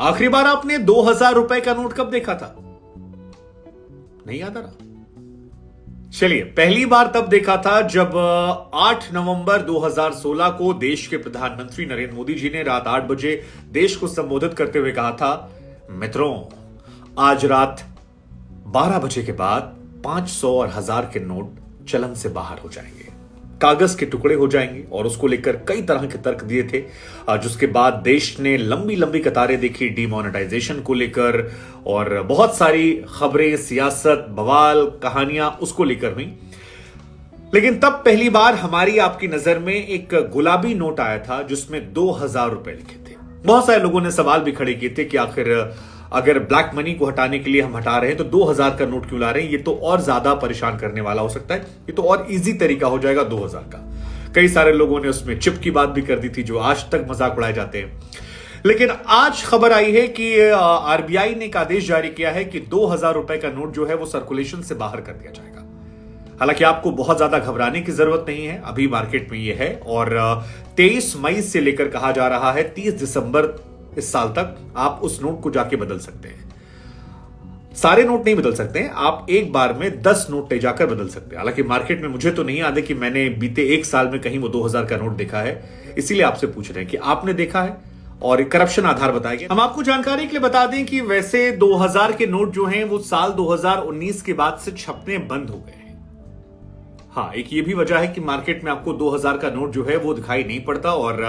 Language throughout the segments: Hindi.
आखिरी बार आपने 2,000 रुपए का नोट कब देखा था? नहीं याद आ रहा? चलिए, पहली बार तब देखा था जब 8 नवंबर 2016 को देश के प्रधानमंत्री नरेंद्र मोदी जी ने रात 8 बजे देश को संबोधित करते हुए कहा था, मित्रों, आज रात 12 बजे के बाद 500 और 1000 के नोट चलन से बाहर हो जाएंगे, कागज के टुकड़े हो जाएंगे। और उसको लेकर कई तरह के तर्क दिए थे, जिसके बाद देश ने लंबी लंबी कतारें देखी डीमोनेटाइजेशन को लेकर, और बहुत सारी खबरें, सियासत, बवाल, कहानियां उसको लेकर हुई। लेकिन तब पहली बार हमारी आपकी नजर में एक गुलाबी नोट आया था जिसमें 2,000 रुपए लिखे थे। बहुत सारे लोगों ने सवाल भी खड़े किए थे कि आखिर अगर ब्लैक मनी को हटाने के लिए हम हटा रहे हैं तो 2,000 का नोट क्यों ला रहे हैं? ये तो और ज्यादा परेशान करने वाला हो सकता है, ये तो और इजी तरीका हो जाएगा 2,000 का। कई सारे लोगों ने उसमें चिप की बात भी कर दी थी, जो आज तक मजाक उड़ाए जाते हैं। लेकिन आज खबर आई है कि आरबीआई ने एक आदेश जारी किया है कि 2,000 रुपए का नोट जो है वो सर्कुलेशन से बाहर कर दिया जाएगा। हालांकि आपको बहुत ज्यादा घबराने की जरूरत नहीं है, अभी मार्केट में ये है, और 23 मई से लेकर कहा जा रहा है 30 दिसंबर इस साल तक आप उस नोट को जाके बदल सकते हैं। सारे नोट नहीं बदल सकते हैं, आप एक बार में 10 नोट ले जाकर बदल सकते हैं। हालांकि मार्केट में मुझे तो नहीं याद है कि मैंने बीते एक साल में कहीं वो 2,000 का नोट देखा है, इसीलिए आपसे पूछ रहे हैं कि आपने देखा है, और करप्शन आधार बताएंगे। हम आपको जानकारी के लिए बता दें कि वैसे 2,000 के नोट जो हैं वो साल 2019 के बाद से छपने बंद हो गए हैं। हाँ, एक ये भी वजह है कि मार्केट में आपको 2,000 का नोट जो है वो दिखाई नहीं पड़ता, और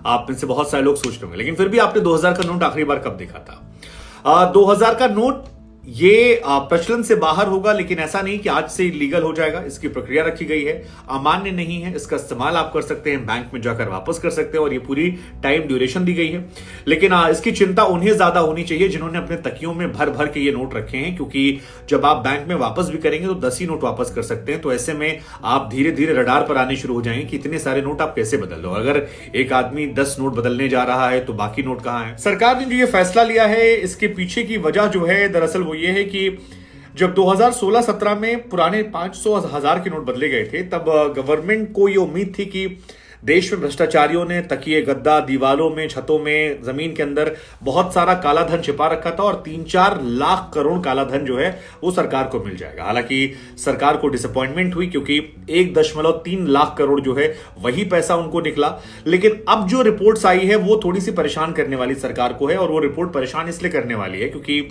आप में से बहुत सारे लोग सोच रहे होंगे, लेकिन फिर भी आपने 2,000 का नोट आखिरी बार कब देखा था? 2,000 का नोट ये प्रचलन से बाहर होगा, लेकिन ऐसा नहीं कि आज से लीगल हो जाएगा। इसकी प्रक्रिया रखी गई है, अमान्य नहीं है, इसका इस्तेमाल आप कर सकते हैं, बैंक में जाकर वापस कर सकते हैं, और ये पूरी टाइम ड्यूरेशन दी गई है। लेकिन इसकी चिंता उन्हें ज्यादा होनी चाहिए जिन्होंने अपने तकियों में भर भर के ये नोट रखे हैं, क्योंकि जब आप बैंक में वापस भी करेंगे तो 10 ही नोट वापस कर सकते हैं। तो ऐसे में आप धीरे धीरे रडार पर आने शुरू हो जाएंगे कि इतने सारे नोट आप कैसे बदल दो। अगर एक आदमी 10 नोट बदलने जा रहा है तो बाकी नोट कहां है? सरकार ने जो ये फैसला लिया है, इसके पीछे की वजह जो है दरअसल वो ये है कि जब 2016-17 में पुराने 500 और 1000 के नोट बदले गए थे, तब गवर्नमेंट को यह उम्मीद थी कि देश में भ्रष्टाचारियों ने तकिए गद्दा, दीवालों में, छतों में, जमीन के अंदर बहुत सारा काला धन छिपा रखा था, और 3-4 लाख करोड़ काला धन जो है वो सरकार को मिल जाएगा। हालांकि सरकार को डिसअपॉइंटमेंट हुई, क्योंकि 1.3 लाख करोड़ जो है वही पैसा उनको निकला। लेकिन अब जो रिपोर्ट्स आई है वो थोड़ी सी परेशान करने वाली सरकार को है, और वो रिपोर्ट परेशान इसलिए करने वाली है क्योंकि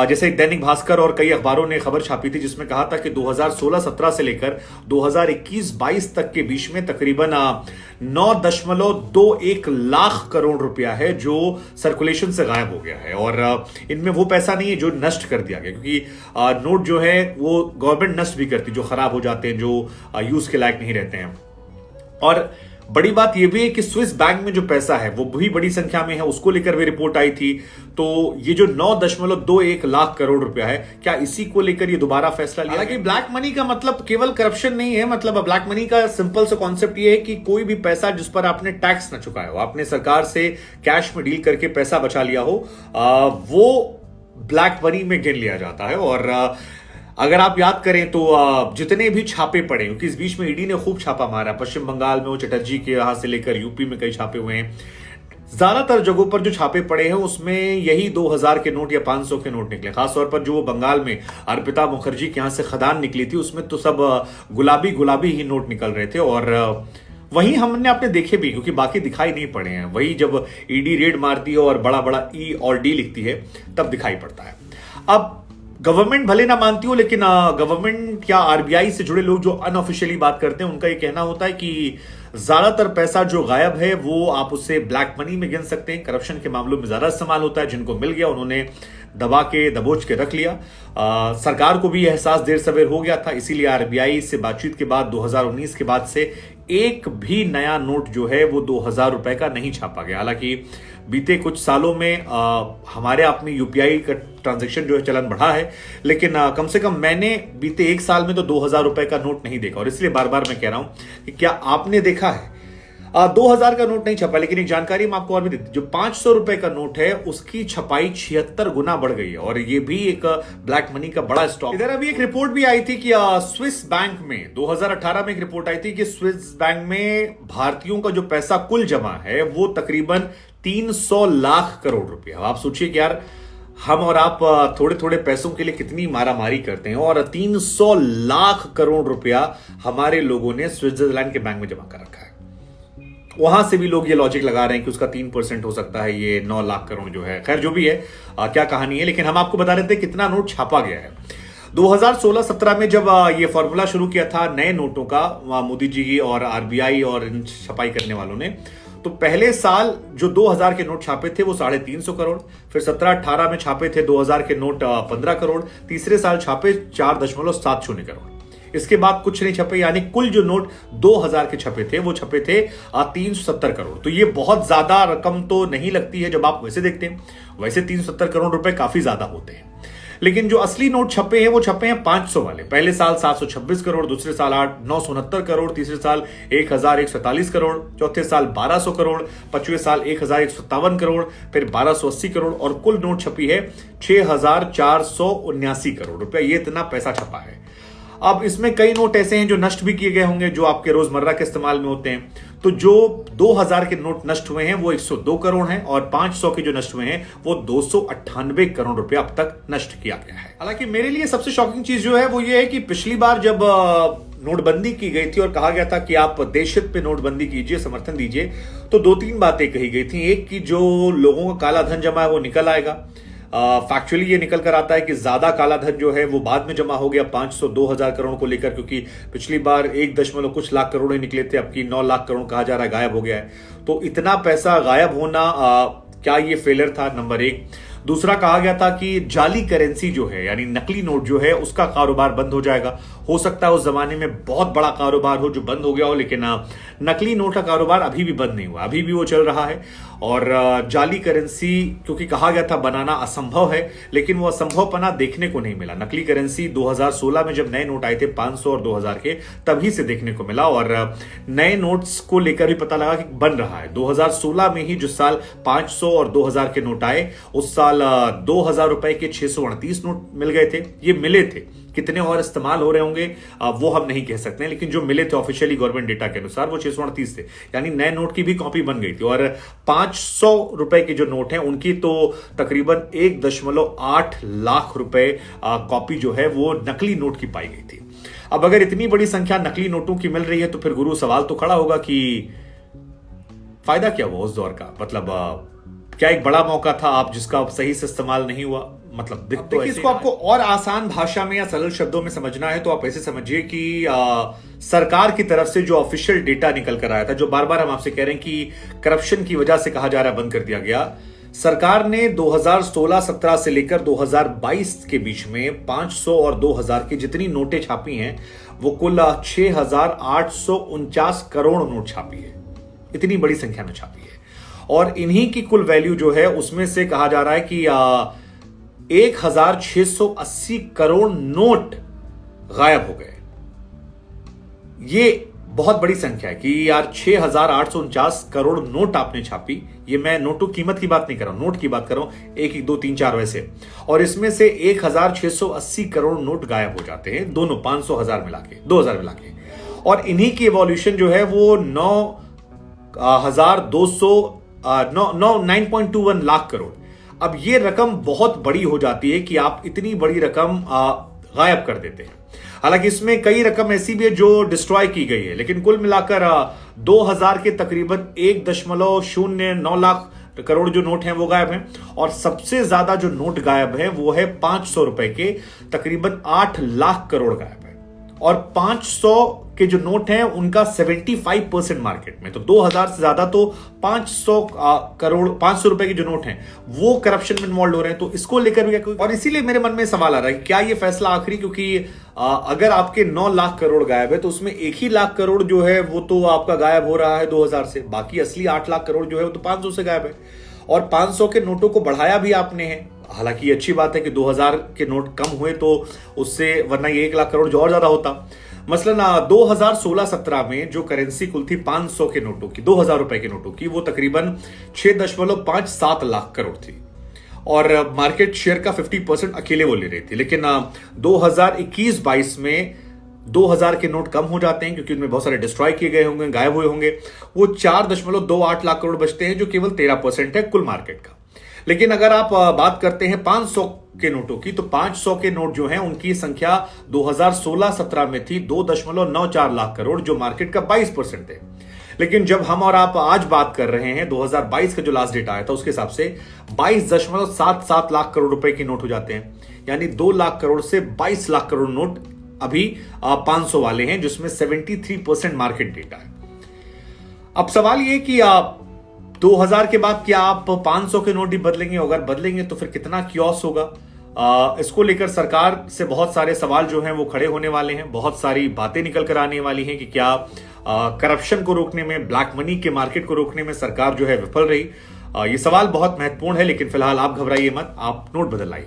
जैसे दैनिक भास्कर और कई अखबारों ने खबर छापी थी जिसमें कहा था कि 2016-17 से लेकर 2021-22 तक के बीच में तकरीबन 9.21 लाख करोड़ रुपया है जो सर्कुलेशन से गायब हो गया है। और इनमें वो पैसा नहीं है जो नष्ट कर दिया गया, क्योंकि नोट जो है वो गवर्नमेंट नष्ट भी करती, जो खराब हो जाते हैं, जो यूज के लायक नहीं रहते हैं। और बड़ी बात यह भी है कि स्विस बैंक में जो पैसा है वो भी बड़ी संख्या में है, उसको लेकर भी रिपोर्ट आई थी। तो ये जो 9.21 लाख करोड़ रुपया है, क्या इसी को लेकर ये दोबारा फैसला लिया? हालांकि ब्लैक मनी का मतलब केवल करप्शन नहीं है, मतलब ब्लैक मनी का सिंपल सा कॉन्सेप्ट ये है कि कोई भी पैसा जिस पर आपने टैक्स न चुकाया हो, आपने सरकार से कैश में डील करके पैसा बचा लिया हो, वो ब्लैक मनी में गिन लिया जाता है। और अगर आप याद करें तो जितने भी छापे पड़े, क्योंकि इस बीच में ईडी ने खूब छापा मारा, पश्चिम बंगाल में वो चटर्जी के यहां से लेकर यूपी में कई छापे हुए हैं, ज्यादातर जगहों पर जो छापे पड़े हैं उसमें यही 2,000 के नोट या 500 के नोट निकले। खासतौर पर जो बंगाल में अर्पिता मुखर्जी के यहां से खदान निकली थी, उसमें तो सब गुलाबी गुलाबी ही नोट निकल रहे थे। और वही हमने आपने देखे भी, क्योंकि बाकी दिखाई नहीं पड़े हैं। वही जब ईडी रेड मारती है और बड़ा बड़ा ई और डी लिखती है तब दिखाई पड़ता है। अब गवर्नमेंट भले ना मानती हो, लेकिन गवर्नमेंट या आरबीआई से जुड़े लोग जो अनऑफिशियली बात करते हैं उनका ये कहना होता है कि ज्यादातर पैसा जो गायब है वो आप उसे ब्लैक मनी में गिन सकते हैं। करप्शन के मामलों में ज्यादा इस्तेमाल होता है, जिनको मिल गया उन्होंने दबा के दबोच के रख लिया। सरकार को भी एहसास देर सवेर हो गया था, इसीलिए आरबीआई से बातचीत के बाद 2019 के बाद से एक भी नया नोट जो है वो 2,000 रुपए का नहीं छापा गया। हालांकि बीते कुछ सालों में हमारे आप में यूपीआई का ट्रांजैक्शन जो है चलन बढ़ा है, लेकिन कम से कम मैंने बीते एक साल में तो 2,000 रुपए का नोट नहीं देखा। और इसलिए बार बार मैं कह रहा हूं कि क्या आपने देखा है? 2,000 का नोट नहीं छपा, लेकिन एक जानकारी मैं आपको और भी देती, जो 500 रुपए का नोट है उसकी छपाई 76 गुना बढ़ गई है, और ये भी एक ब्लैक मनी का बड़ा स्टॉक। इधर अभी एक रिपोर्ट भी आई थी कि स्विस बैंक में 2018 में एक रिपोर्ट आई थी कि स्विस बैंक में भारतीयों का जो पैसा कुल जमा है वो तकरीबन 300 लाख करोड़ रुपया। आप सोचिए कि यार हम और आप थोड़े थोड़े पैसों के लिए कितनी मारामारी करते हैं, और 300 लाख करोड़ रुपया हमारे लोगों ने स्विट्जरलैंड के बैंक में जमा कर रखा है। वहां से भी लोग ये लॉजिक लगा रहे हैं कि उसका 3% हो सकता है, ये 9 लाख करोड़ जो है। खैर जो भी है, क्या कहानी है, लेकिन हम आपको बता रहे थे कितना नोट छापा गया है। 2016-17 में जब ये फॉर्मूला शुरू किया था नए नोटों का, मोदी जी और आरबीआई और इन छपाई करने वालों ने, तो पहले साल जो 2000 के नोट छापे थे वो 350 करोड़, फिर 17-18 में छापे थे 2000 के नोट 15 करोड़, तीसरे साल छापे 4.70 करोड़। इसके बाद कुछ नहीं छपे, यानी कुल जो नोट 2000 के छपे थे वो छपे थे 370 करोड़। तो ये बहुत ज्यादा रकम तो नहीं लगती है जब आप वैसे देखते हैं, वैसे 370 करोड़ रुपए काफी ज्यादा होते हैं, लेकिन जो असली नोट छपे हैं वो छपे हैं 500 वाले। पहले साल 726 करोड़, दूसरे साल 969 करोड़, तीसरे साल 1147 करोड़, चौथे साल 1200 करोड़, पांचवें साल 1157 करोड़, फिर 1280 करोड़, और कुल नोट छपी है 6479 करोड़ रुपया। ये इतना पैसा छपा है। अब इसमें कई नोट ऐसे हैं जो नष्ट भी किए गए होंगे, जो आपके रोजमर्रा के इस्तेमाल में होते हैं। तो जो 2000 के नोट नष्ट हुए हैं वो 102 करोड़ हैं, और 500 के जो नष्ट हुए हैं वो 298 करोड़ रुपया अब तक नष्ट किया गया है। हालांकि मेरे लिए सबसे शॉकिंग चीज जो है वो ये है कि पिछली बार जब नोटबंदी की गई थी और कहा गया था कि आप देशहित पे नोटबंदी कीजिए, समर्थन दीजिए, तो 2-3 बातें कही गई थी। एक कि जो लोगों का काला धन जमा है वो निकल आएगा। फैक्चुअली ये निकल कर आता है कि ज्यादा काला धन जो है वो बाद में जमा हो गया 500 2000 करोड़ को लेकर, क्योंकि पिछली बार 1 कुछ लाख करोड़ ही निकले थे, अब की 9 लाख करोड़ कहा जा रहा है गायब हो गया है। तो इतना पैसा गायब होना, क्या ये फेलियर था? नंबर 1। दूसरा, कहा गया था कि जाली करेंसी जो है, यानी नकली नोट जो है, उसका कारोबार बंद हो जाएगा। हो सकता है उस जमाने में बहुत बड़ा कारोबार हो जो बंद हो गया हो, लेकिन नकली नोट का कारोबार अभी भी बंद नहीं हुआ, अभी भी वो चल रहा है। और जाली करेंसी, क्योंकि कहा गया था बनाना असंभव है, लेकिन वो असंभवपना देखने को नहीं मिला। नकली करेंसी 2016 में जब नए नोट आए थे 500 और 2000 के, तभी से देखने को मिला, और नए नोट्स को लेकर भी पता लगा कि बन रहा है। 2016 में ही जिस साल 500 और 2000 के नोट आए, उस साल 2000 रुपए के 638 नोट मिल गए थे। ये मिले थे, कितने और इस्तेमाल हो रहे होंगे वो हम नहीं कह सकते, लेकिन जो मिले थे ऑफिशियली गवर्नमेंट डेटा के अनुसार वो 638 थे, यानी नए नोट की भी कॉपी बन गई थी। और 500 रुपए के जो नोट हैं उनकी तो तकरीबन 1.8 लाख रुपए कॉपी जो है वो नकली नोट की पाई गई थी। अब अगर इतनी बड़ी संख्या नकली नोटों की मिल रही है तो फिर गुरु सवाल तो खड़ा होगा कि फायदा क्या हुआ उस दौर का? मतलब क्या एक बड़ा मौका था आप जिसका सही से इस्तेमाल नहीं हुआ? मतलब देखिए, इसको आपको और आसान भाषा में या सरल शब्दों में समझना है तो आप ऐसे समझिए कि सरकार की तरफ से जो ऑफिशियल डेटा निकल कर आया था, जो बार बार हम आपसे कह रहे हैं कि करप्शन की वजह से कहा जा रहा है बंद कर दिया गया, सरकार ने 2016-17 से लेकर 2022 के बीच में 500 और 2000 की जितनी नोटें छापी हैं वो कुल 6849 करोड़ नोट छापी है। इतनी बड़ी संख्या में छापी है, और इन्हीं की कुल वैल्यू जो है उसमें से कहा जा रहा है कि 1680 करोड़ नोट गायब हो गए। ये बहुत बड़ी संख्या है कि यार 6849 करोड़ नोट आपने छापी। ये मैं नोटों कीमत की बात नहीं कर रहा हूं, नोट की बात कर रहा हूं, 1 2 3 4 वैसे, और इसमें से 1680 करोड़ नोट गायब हो जाते हैं, दोनों 500 1000 मिला के, 2000 मिला के। और इन्हीं की इवोल्यूशन जो है वो 9.21 लाख करोड़। अब ये रकम बहुत बड़ी हो जाती है कि आप इतनी बड़ी रकम गायब कर देते हैं। हालांकि इसमें कई रकम ऐसी भी है जो डिस्ट्रॉय की गई है, लेकिन कुल मिलाकर 2000 के तकरीबन 1.09 लाख करोड़ जो नोट हैं वो गायब हैं। और सबसे ज्यादा जो नोट गायब है वो है 500 रुपए के, तकरीबन 8 लाख करोड़ गायब है। और 500 के जो नोट हैं उनका 75% मार्केट में, तो 2000 से ज्यादा तो 500 करोड़ 500 रुपए के जो नोट हैं वो करप्शन में इन्वॉल्व हो रहे हैं। तो इसको लेकर भी क्या, और इसीलिए मेरे मन में सवाल आ रहा है कि क्या ये फैसला आखिरी, क्योंकि अगर आपके 9 लाख करोड़ गायब है तो उसमें 1 लाख करोड़ जो है वो तो आपका गायब हो रहा है 2000 से, बाकी असली 8 लाख करोड़ जो है वो तो 500 से गायब है। और 500 के नोटों को बढ़ाया भी आपने है। हालांकि अच्छी बात है कि 2000 के नोट कम हुए तो उससे, वरना ये 1 लाख करोड़ जो और ज्यादा होता। मसलन 2016-17 में जो करेंसी कुल थी 500 के नोटों की, 2000 रुपए के नोटों की, वो तकरीबन 6.57 लाख करोड़ थी, और मार्केट शेयर का 50% अकेले वो ले रही थी। लेकिन 2021-22 में 2000 के नोट कम हो जाते हैं क्योंकि उनमें बहुत सारे डिस्ट्रॉय किए गए होंगे, गायब हुए होंगे। वो 4.28 लाख करोड़ बचते हैं, जो केवल 13% है कुल मार्केट का। लेकिन अगर आप बात करते हैं 500 के नोटों की, तो 500 के नोट जो हैं उनकी संख्या 2016-17 में थी 2.94 लाख करोड़, जो मार्केट का 22% है। लेकिन जब हम और आप आज बात कर रहे हैं, 2022 का जो लास्ट डेटा आया था उसके हिसाब से 22.77 लाख करोड़ रुपए के नोट हो जाते हैं। यानी 2 लाख करोड़ से 22 लाख करोड़ नोट अभी 500 वाले हैं, जिसमें 73% मार्केट डेटा है। अब सवाल यह कि 2000 के बाद क्या आप 500 के नोट ही बदलेंगे? अगर बदलेंगे तो फिर कितना क्योस होगा? इसको लेकर सरकार से बहुत सारे सवाल जो हैं वो खड़े होने वाले हैं। बहुत सारी बातें निकल कर आने वाली हैं कि क्या करप्शन को रोकने में, ब्लैक मनी के मार्केट को रोकने में सरकार जो है विफल रही। ये सवाल बहुत महत्वपूर्ण है, लेकिन फिलहाल आप घबराइए मत, आप नोट बदल आइए।